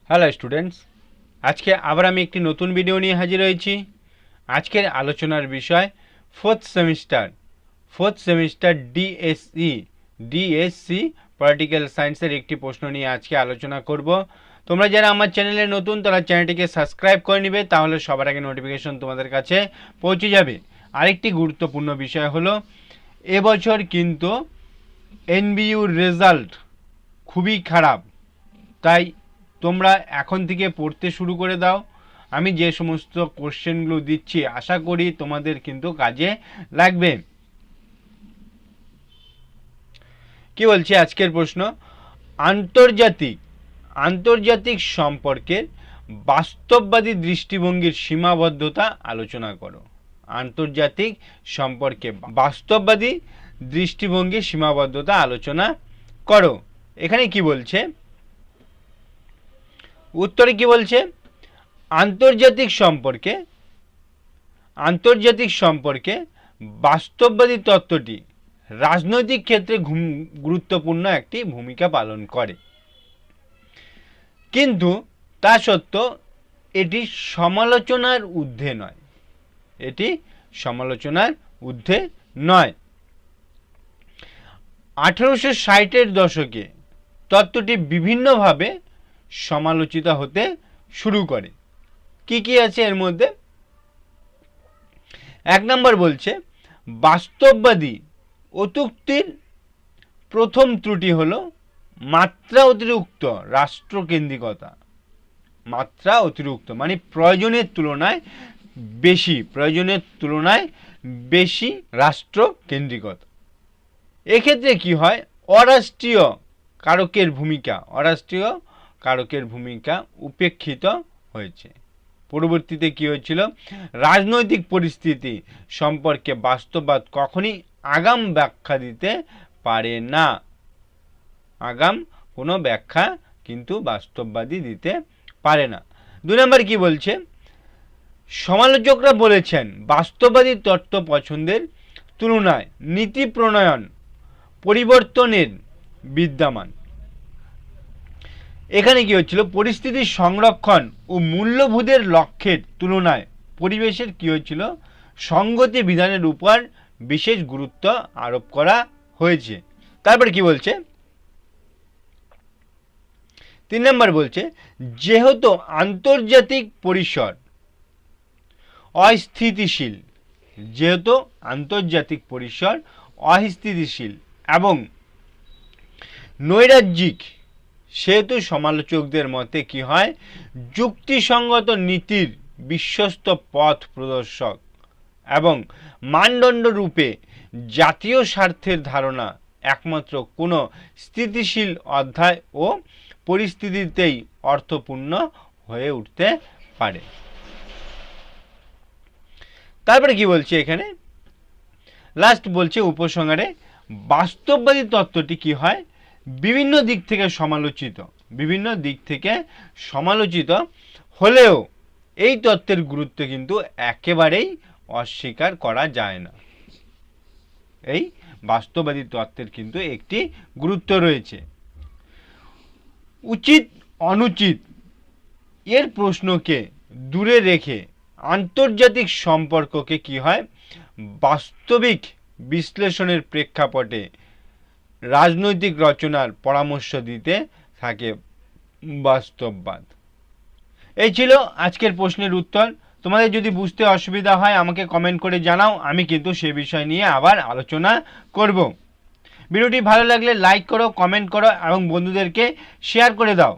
Hello students, আজকে আবার আমি একটি নতুন ভিডিও নিয়ে হাজির হয়েছি। আজকের আলোচনার বিষয় ফোর্থ সেমিস্টার ডিএসসি পলিটিক্যাল সায়েন্সের একটি প্রশ্ন নিয়ে আজকে আলোচনা করব। তোমরা যারা আমার চ্যানেলে নতুন তারা চ্যানেলটিকে সাবস্ক্রাইব করে নিবে, তাহলে সবার আগে নোটিফিকেশন তোমাদের কাছে পৌঁছে যাবে। আরেকটি গুরুত্বপূর্ণ বিষয় হলো এবছর কিন্তু এনবিইউর রেজাল্ট খুবই খারাপ, তাই তোমরা এখন থেকে পড়তে শুরু করে দাও। আমি যে সমস্ত কোশ্চেনগুলো দিচ্ছি আশা করি তোমাদের কিন্তু কাজে লাগবে। কি বলছি আজকের প্রশ্ন, আন্তর্জাতিক সম্পর্কের বাস্তববাদী দৃষ্টিভঙ্গির সীমাবদ্ধতা আলোচনা করো। আন্তর্জাতিক সম্পর্কে বাস্তববাদী দৃষ্টিভঙ্গির সীমাবদ্ধতা আলোচনা করো। এখানে কি বলছে, উত্তরে কি বলছে, আন্তর্জাতিক সম্পর্কে বাস্তববাদী তত্ত্বটি রাজনৈতিক ক্ষেত্রে গুরুত্বপূর্ণ একটি ভূমিকা পালন করে, কিন্তু তা সত্ত্বেও এটি সমালোচনার ঊর্ধ্বে নয়। 1860-এর দশকে তত্ত্বটি বিভিন্নভাবে সমালোচিত হতে শুরু করে। কি কি আছে এর মধ্যে? এক নম্বর বলছে, বাস্তববাদী অত্যুক্তির প্রথম ত্রুটি হলো মাত্রা অতিরিক্ত রাষ্ট্রকেন্দ্রিকতা। মাত্রা অতিরিক্ত মানে প্রয়োজনের তুলনায় বেশি রাষ্ট্রকেন্দ্রিকতা। এক্ষেত্রে কি হয়, অরাষ্ট্রীয় কারকের ভূমিকা উপেক্ষিত হয়েছে। পরবর্তীতে কি হয়েছিল, রাজনৈতিক পরিস্থিতি সম্পর্কে বাস্তববাদ কখনই আগাম ব্যাখ্যা দিতে পারে না। আগাম কোনো ব্যাখ্যা কিন্তু বাস্তববাদী দিতে পারে না। 2 নম্বর কি বলছে, সমালোচকরা বলেছেন বাস্তববাদী তত্ত্ব পছন্দের তুলনায় নীতি প্রণয়ন পরিবর্তনের বিদ্যমান। এখানে কি হচ্ছিল, পরিস্থিতির সংরক্ষণ ও মূল্যবোধের লক্ষ্যের তুলনায় পরিবেশের কি হচ্ছিল, সংগতি বিধানের উপর বিশেষ গুরুত্ব আরোপ করা হয়েছে। তারপরে কি বলছে, 3 নম্বর বলছে, যেহেতু আন্তর্জাতিক পরিসর অস্থিতিশীল এবং নৈরাজ্যিক, সেহেতু সমালোচকদের মতে কি হয়, যুক্তিসঙ্গত নীতির বিশ্বস্ত পথ প্রদর্শক এবং মানদণ্ড রূপে জাতীয় স্বার্থের ধারণা একমাত্র কোনো স্থিতিশীল অধ্যায় ও পরিস্থিতিতেই অর্থপূর্ণ হয়ে উঠতে পারে। তারপরে কি বলছে, এখানে লাস্ট বলছে উপসংহারে, বাস্তববাদী তত্ত্বটি কি হয়, বিভিন্ন দিক থেকে সমালোচিত হলেও এই তত্ত্বের গুরুত্ব কিন্তু একেবারেই অস্বীকার করা যায় না। এই বাস্তববাদী তত্ত্বের কিন্তু একটি গুরুত্ব রয়েছে। উচিত অনুচিত এর প্রশ্নকে দূরে রেখে আন্তর্জাতিক সম্পর্ককে কি হয়, বাস্তবিক বিশ্লেষণের প্রেক্ষাপটে রাজনৈতিক রচনার পরামর্শ দিতে থাকে বাস্তববাদ। এই ছিল আজকের প্রশ্নের উত্তর। তোমাদের যদি বুঝতে অসুবিধা হয় আমাকে কমেন্ট করে জানাও, আমি কিন্তু সে বিষয় নিয়ে আবার আলোচনা করব। ভিডিওটি ভালো লাগলে লাইক করো, কমেন্ট করো এবং বন্ধুদেরকে শেয়ার করে দাও।